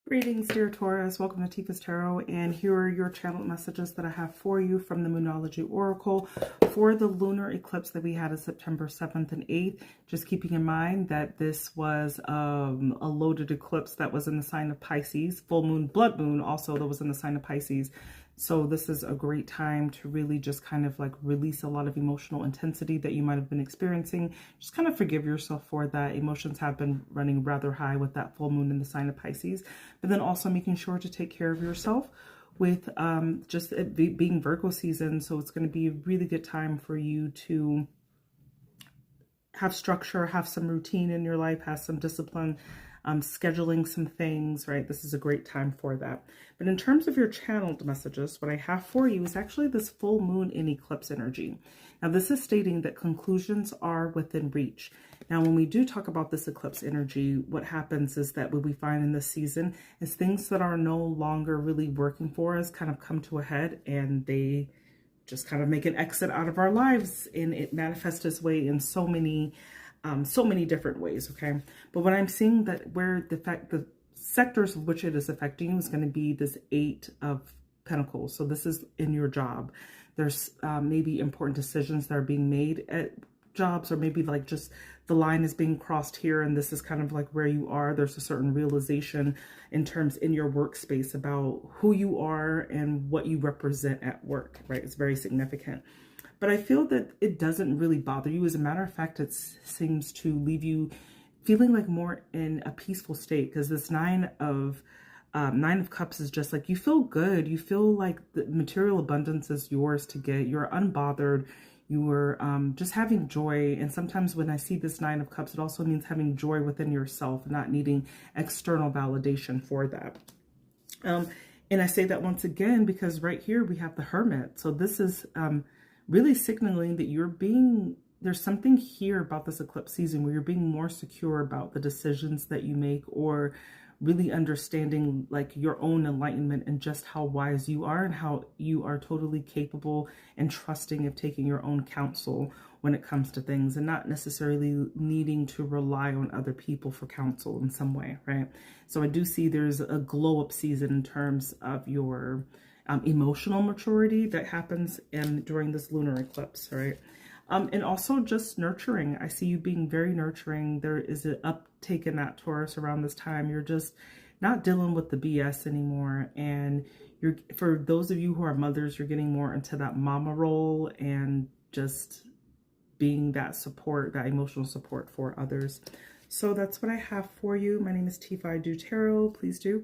Greetings, dear Taurus. Welcome to Tifa's Tarot, and here are your channeled messages that I have for you from the Moonology Oracle for the lunar eclipse that we had on September 7th and 8th. Just keeping in mind that this was a loaded eclipse that was in the sign of Pisces, full moon, blood moon also that was in the sign of Pisces. So this is a great time to really just kind of like release a lot of emotional intensity that you might have been experiencing. Just kind of forgive yourself for that. Emotions have been running rather high with that full moon in the sign of Pisces. But then also making sure to take care of yourself with just it being Virgo season. So it's going to be a really good time for you to have structure, have some routine in your life, have some discipline, scheduling some things, right? This is a great time for that. But in terms of your channeled messages, what I have for you is actually this full moon in eclipse energy. Now, this is stating that conclusions are within reach. Now, when we do talk about this eclipse energy, what happens is that what we find in this season is things that are no longer really working for us kind of come to a head, and they just kind of make an exit out of our lives, and it manifests its way in so many different ways. Okay, but what I'm seeing that where the sectors of which it is affecting you is going to be this 8 of Pentacles. So this is in your job. There's maybe important decisions that are being made at jobs, or maybe like just the line is being crossed here, and this is kind of like where you are. There's a certain realization in terms in your workspace about who you are and what you represent at work, right? It's very significant. But I feel that it doesn't really bother you. As a matter of fact, it seems to leave you feeling like more in a peaceful state, because this Nine of Cups is just like, you feel good. You feel like the material abundance is yours to get. You're unbothered. You are just having joy. And sometimes when I see this Nine of Cups, it also means having joy within yourself, not needing external validation for that. And I say that once again because right here we have the Hermit. So this is really signaling that there's something here about this eclipse season where you're being more secure about the decisions that you make, or really understanding like your own enlightenment and just how wise you are and how you are totally capable and trusting of taking your own counsel when it comes to things, and not necessarily needing to rely on other people for counsel in some way, right? So I do see there's a glow up season in terms of your emotional maturity that happens during this lunar eclipse, right? And also just nurturing. I see you being very nurturing. There is an uptake in that Taurus around this time. You're just not dealing with the BS anymore. And for those of you who are mothers, you're getting more into that mama role and just being that support, that emotional support for others. So that's what I have for you. My name is Tifa. I do tarot. Please do